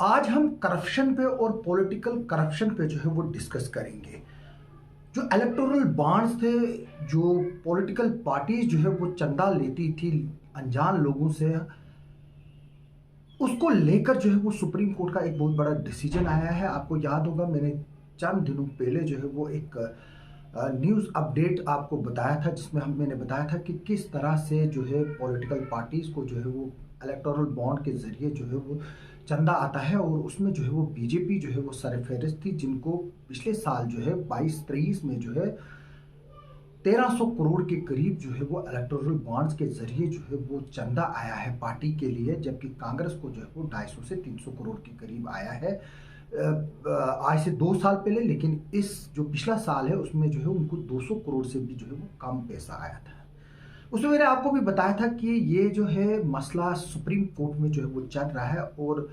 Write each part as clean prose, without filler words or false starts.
आज हम करप्शन पे और पॉलिटिकल करप्शन पे जो है वो डिस्कस करेंगे। जो इलेक्टोरल बॉन्ड्स थे, जो पॉलिटिकल पार्टीज जो है वो चंदा लेती थी अनजान लोगों से, उसको लेकर जो है वो सुप्रीम कोर्ट का एक बहुत बड़ा डिसीजन आया है। आपको याद होगा, मैंने चंद दिनों पहले जो है वो एक न्यूज़ अपडेट आपको बताया था, जिसमें मैंने बताया था कि किस तरह से जो है पॉलिटिकल पार्टीज़ को जो है वो इलेक्टोरल बॉन्ड के ज़रिए जो है वो चंदा आता है, और उसमें जो है वो बीजेपी जो है वो सरफहरिस्त थी, जिनको पिछले साल जो है 22-23 में जो है 1300 करोड़ के करीब जो है वो इलेक्टोरल बॉन्ड्स के जरिए जो है वो चंदा आया है पार्टी के लिए, जबकि कांग्रेस को जो है वो 250 से 300 करोड़ के करीब आया है आज से 2 साल पहले। लेकिन इस जो पिछला साल है उसमें जो है उनको 200 करोड़ से भी जो है वो कम पैसा आया था। उसमें मैंने आपको भी बताया था कि ये जो है मसला सुप्रीम कोर्ट में जो है वो चल रहा है, और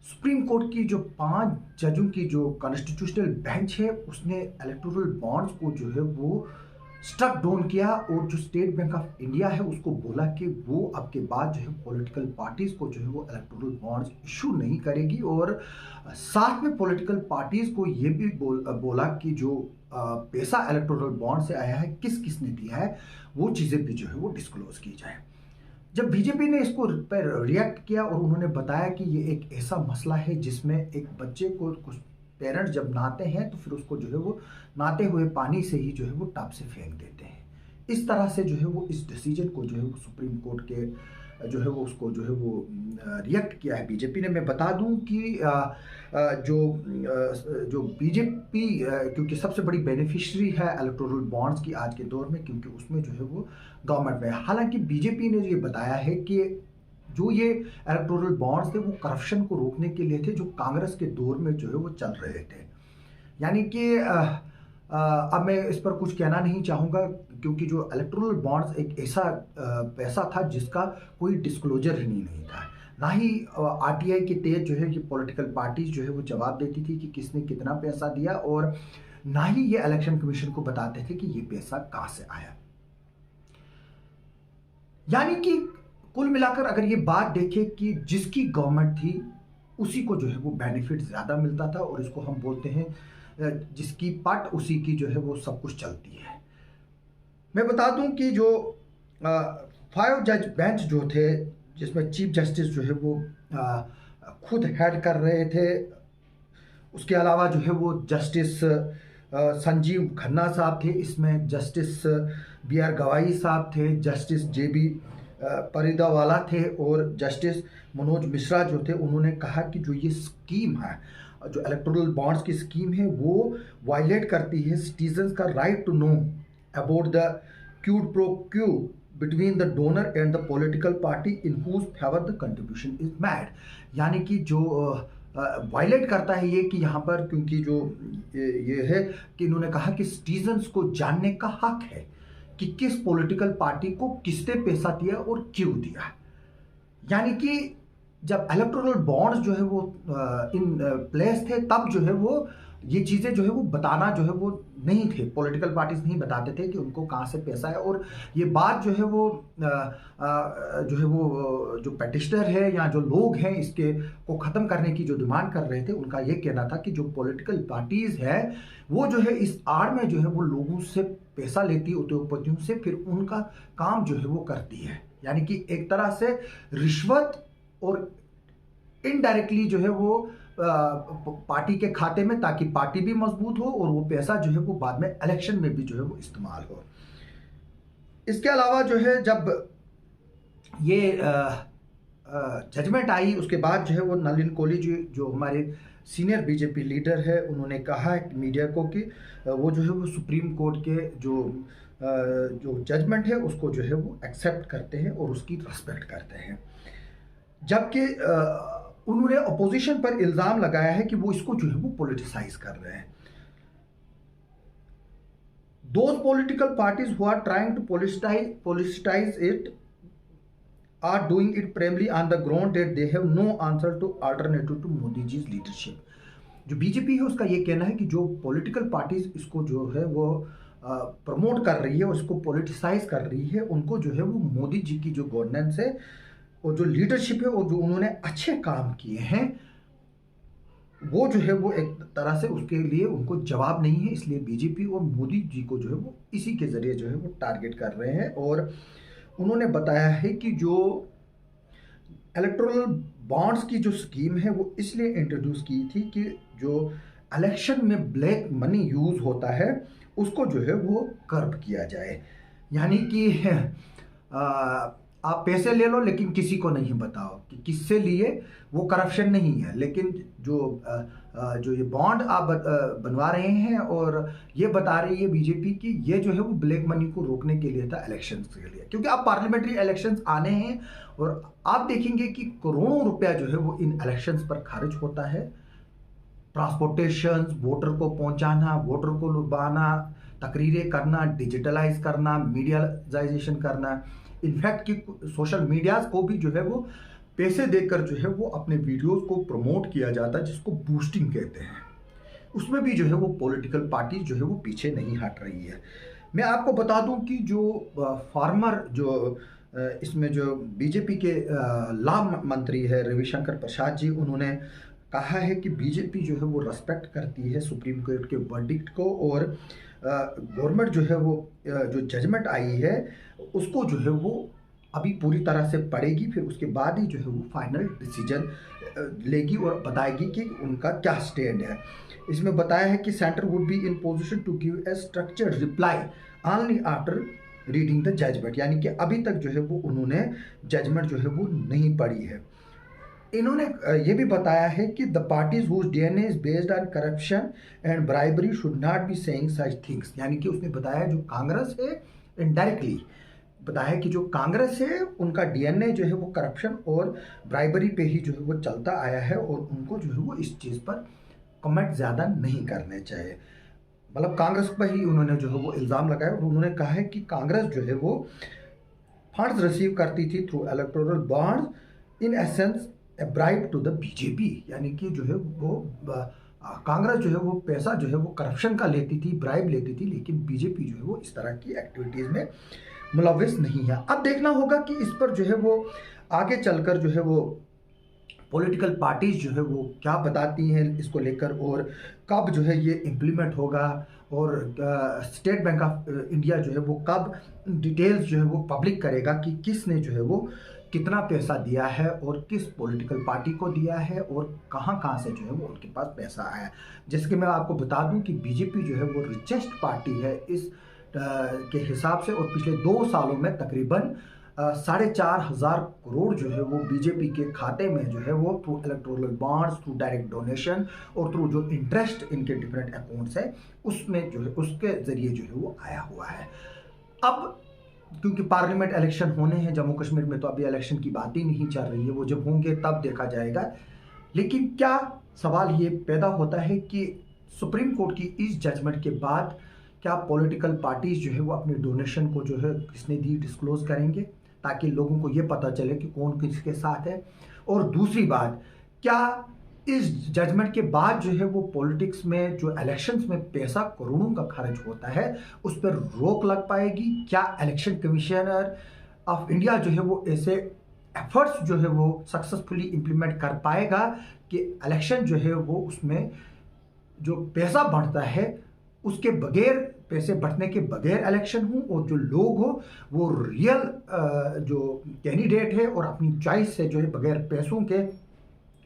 सुप्रीम कोर्ट की जो 5 जजों की जो कॉन्स्टिट्यूशनल बेंच है उसने इलेक्टोरल बॉन्ड्स को जो है वो स्टक डाउन किया, और जो स्टेट बैंक ऑफ इंडिया है उसको बोला कि वो अब के बाद जो है पॉलिटिकल पार्टीज को जो है वो इलेक्टोरल बॉन्ड्स इशू नहीं करेगी, और साथ में पॉलिटिकल पार्टीज को ये भी बोला कि जो पैसा इलेक्टोरल बॉन्ड से आया है किस किस ने दिया है वो चीज़ें भी जो है वो डिस्क्लोज की जाए। जब बीजेपी ने इसको पर रिएक्ट किया और उन्होंने बताया कि ये एक ऐसा मसला है जिसमें एक बच्चे को कुछ पेरेंट्स जब नहाते हैं तो फिर उसको जो है वो नहाते हुए पानी से ही जो है वो टब से फेंक देते हैं। इस तरह से जो है वो इस डिसीजन को जो है वो सुप्रीम कोर्ट के जो है वो उसको जो है वो रिएक्ट किया है बीजेपी ने। मैं बता दूं कि जो बीजेपी क्योंकि सबसे बड़ी बेनिफिशियरी है इलेक्टोरल बॉन्ड्स की आज के दौर में, क्योंकि उसमें जो है वो गवर्नमेंट में, हालांकि बीजेपी ने ये बताया है कि जो ये इलेक्टोरल बॉन्ड्स थे वो करप्शन को रोकने के लिए थे, जो कांग्रेस के दौर में जो है वो चल रहे थे। यानी कि अब मैं इस पर कुछ कहना नहीं चाहूँगा, क्योंकि जो इलेक्टोरल बॉन्ड्स एक ऐसा पैसा था जिसका कोई डिस्क्लोजर ही नहीं था, ना ही आरटीआई के तहत जो है कि पॉलिटिकल पार्टीज जो है वो जवाब देती थी कि किसने कितना पैसा दिया, और ना ही ये इलेक्शन कमीशन को बताते थे कि ये पैसा कहाँ से आया। यानी कि कुल मिलाकर अगर ये बात देखें कि जिसकी गवर्नमेंट थी उसी को जो है वो बेनिफिट ज़्यादा मिलता था, और इसको हम बोलते हैं जिसकी पट उसी की जो है वो सब कुछ चलती है। मैं बता दूं कि जो 5 जज बेंच जो थे, जिसमें चीफ जस्टिस जो है वो खुद हेड कर रहे थे, उसके अलावा जो है वो जस्टिस संजीव खन्ना साहब थे, इसमें जस्टिस बी आर गवाई साहब थे, जस्टिस जे बी परिदावाला थे, और जस्टिस मनोज मिश्रा जो थे, उन्होंने कहा कि जो ये स्कीम है, जो इलेक्टोरल बॉन्ड्स की स्कीम है, वो वायलेट करती है सिटीजन्स का right to know about the quid pro quo between the donor and the political party in whose favour the contribution is made. यानी कि जो वायलेट करता है ये, कि यहाँ पर क्योंकि जो ये है कि इन्होंने कहा कि सिटीजन्स को जानने का हक है कि किस पॉलिटिकल पार्टी को किसने पैसा दिया और क्यों दिया। यानी कि जब इलेक्टोरल बॉन्ड्स जो है वो इन प्लेस थे, तब जो है वो ये चीज़ें जो है वो बताना जो है वो नहीं थे, पॉलिटिकल पार्टीज नहीं बताते थे कि उनको कहाँ से पैसा है। और ये बात जो है वो जो है वो जो पेटिशनर है या जो लोग हैं इसके को ख़त्म करने की जो डिमांड कर रहे थे, उनका ये कहना था कि जो पॉलिटिकल पार्टीज़ है वो जो है इस आड़ में जो है वो लोगों से पैसा लेती है, उद्योगपतियों से, फिर उनका काम जो है वो करती है। यानी कि एक तरह से रिश्वत और इनडायरेक्टली जो है वो पार्टी के खाते में, ताकि पार्टी भी मजबूत हो और वो पैसा जो है वो बाद में इलेक्शन में भी जो है वो इस्तेमाल हो। इसके अलावा जो है जब ये जजमेंट आई, उसके बाद जो है वो नलिन कोहली जो हमारे सीनियर बीजेपी लीडर है, उन्होंने कहा है मीडिया को कि वो जो है वो सुप्रीम कोर्ट के जो जजमेंट है उसको जो है वो एक्सेप्ट करते हैं और उसकी रिस्पेक्ट करते हैं। जबकि उन्होंने अपोजिशन पर इल्ज़ाम लगाया है कि वो इसको जो है वो पॉलिटिसाइज कर रहे हैं। Those political parties who are trying to politicize it are doing it primarily on the ground that they have no answer to alternative to Modi ji's leadership। जो बीजेपी है उसका ये कहना है कि जो पॉलिटिकल पार्टीज इसको जो है वो प्रमोट कर रही है और इसको पॉलिटिसाइज कर रही है, उनको जो है वो मोदी जी की जो गवर्नेंस है और जो लीडरशिप है और जो उन्होंने अच्छे काम किए हैं वो जो है वो एक तरह से उसके लिए उनको जवाब नहीं है, इसलिए बीजेपी और मोदी जी को जो है वो इसी के ज़रिए जो है वो टारगेट कर रहे हैं। और उन्होंने बताया है कि जो इलेक्टोरल बॉन्ड्स की जो स्कीम है वो इसलिए इंट्रोड्यूस की थी कि जो इलेक्शन में ब्लैक मनी यूज़ होता है उसको जो है वो कर्ब किया जाए। यानी कि आ, आप पैसे ले लो लेकिन किसी को नहीं बताओ कि किससे लिए, वो करप्शन नहीं है। लेकिन जो ये बॉन्ड आप बनवा रहे हैं और ये बता रही है बीजेपी कि ये जो है वो ब्लैक मनी को रोकने के लिए था, इलेक्शंस के लिए, क्योंकि अब पार्लियामेंट्री इलेक्शंस आने हैं और आप देखेंगे कि करोड़ों रुपया जो है वो इन इलेक्शंस पर खर्च होता है। ट्रांसपोर्टेशन, वोटर को पहुंचाना, वोटर को लुभाना, तकरीरें करना, डिजिटलाइज करना, मीडियालाइजेशन करना, इनफैक्ट कि सोशल मीडियाज को भी जो है वो पैसे देकर जो है वो अपने वीडियोस को प्रमोट किया जाता है, जिसको बूस्टिंग कहते हैं। उसमें भी जो है वो पॉलिटिकल पार्टी जो है वो पीछे नहीं हट रही है। मैं आपको बता दूं कि जो फार्मर जो इसमें जो बीजेपी के लॉ मंत्री है रविशंकर प्रसाद जी, उन्होंने कहा है कि बीजेपी जो है वो रेस्पेक्ट करती है सुप्रीम कोर्ट के वर्डिक्ट को, और गवर्नमेंट जो है वो जो जजमेंट आई है उसको जो है वो अभी पूरी तरह से पढ़ेगी, फिर उसके बाद ही जो है वो फाइनल डिसीजन लेगी और बताएगी कि उनका क्या स्टैंड है। इसमें बताया है कि centre would be in position to give a structured reply only after reading the judgement, यानी कि अभी तक जो है वो उन्होंने जजमेंट जो है वो नहीं पढ़ी है। इन्होंने ये भी बताया है कि the parties whose DNA is based on corruption and bribery should not be saying such things, यानी कि उसने बताया जो कांग्रेस है इनडायरेक्टली बताया कि जो कांग्रेस है उनका डीएनए जो है वो करप्शन और ब्राइबरी पे ही जो है वो चलता आया है, और उनको जो है वो इस चीज़ पर कमेंट ज़्यादा नहीं करने चाहिए। मतलब कांग्रेस पर ही उन्होंने जो है वो इल्ज़ाम लगाया, और उन्होंने कहा है कि कांग्रेस जो है वो फंड्स रिसीव करती थी through electoral bonds, in essence a bribe to the BJP, यानी कि जो है वो कांग्रेस जो है वो पैसा जो है वो करप्शन का लेती थी, ब्राइब लेती थी, लेकिन बीजेपी जो है वो इस तरह की एक्टिविटीज़ में मुलविस नहीं है। अब देखना होगा कि इस पर जो है वो आगे चलकर जो है वो पॉलिटिकल पार्टीज जो है वो क्या बताती हैं इसको लेकर, और कब जो है ये इम्प्लीमेंट होगा, और स्टेट बैंक ऑफ इंडिया जो है वो कब डिटेल्स जो है वो पब्लिक करेगा कि किसने जो है वो कितना पैसा दिया है और किस पॉलिटिकल पार्टी को दिया है और कहाँ कहाँ से जो है वो उनके पास पैसा आया। जैसे कि मैं आपको बता दूं कि बीजेपी जो है वो रिचेस्ट पार्टी है इस के हिसाब से, और पिछले 2 सालों में तकरीबन 4,500 करोड़ जो है वो बीजेपी के खाते में जो है वो through electoral bonds, through direct donation और थ्रू जो इंटरेस्ट इनके डिफरेंट अकाउंट्स है उसमें जो है उसके ज़रिए जो है वो आया हुआ है। अब क्योंकि पार्लियामेंट इलेक्शन होने हैं जम्मू कश्मीर में, तो अभी इलेक्शन की बात ही नहीं चल रही है, वो जब होंगे तब देखा जाएगा। लेकिन क्या सवाल ये पैदा होता है कि सुप्रीम कोर्ट की इस जजमेंट के बाद क्या पॉलिटिकल पार्टीज जो है वो अपने डोनेशन को जो है किसने दी डिस्क्लोज करेंगे, ताकि लोगों को ये पता चले कि कौन किसके साथ है। और दूसरी बात, क्या इस जजमेंट के बाद जो है वो पॉलिटिक्स में जो इलेक्शंस में पैसा करोड़ों का खर्च होता है उस पर रोक लग पाएगी? क्या इलेक्शन कमिश्नर ऑफ इंडिया जो है वो ऐसे एफर्ट्स जो है वो सक्सेसफुली इम्प्लीमेंट कर पाएगा कि इलेक्शन जो है वो उसमें जो पैसा बढ़ता है उसके बगैर, पैसे बढ़ने के बगैर इलेक्शन हो, और जो लोग हो वो रियल जो कैंडिडेट है और अपनी चॉइस से जो है बगैर पैसों के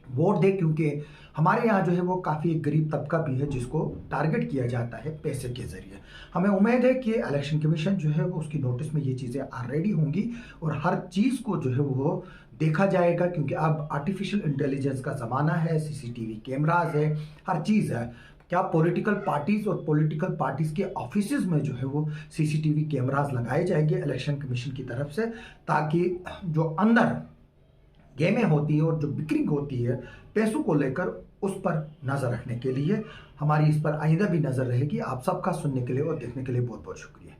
वोट दे, क्योंकि हमारे यहाँ जो है वो काफ़ी एक गरीब तबका भी है जिसको टारगेट किया जाता है पैसे के ज़रिए। हमें उम्मीद है कि इलेक्शन कमीशन जो है वो उसकी नोटिस में ये चीज़ें ऑलरेडी होंगी और हर चीज़ को जो है वो देखा जाएगा, क्योंकि अब आर्टिफिशियल इंटेलिजेंस का ज़माना है, सीसीटीवी कैमराज है, हर चीज़ है। क्या पॉलिटिकल पार्टीज़ और पॉलिटिकल पार्टीज़ के ऑफिसेज में जो है वो सीसीटीवी कैमराज लगाए जाएंगे इलेक्शन कमीशन की तरफ से, ताकि जो अंदर गेमें होती है और जो बिक्री होती है पैसों को लेकर उस पर नज़र रखने के लिए हमारी इस पर आइंदा भी नज़र रहेगी। आप सबका सुनने के लिए और देखने के लिए बहुत बहुत शुक्रिया।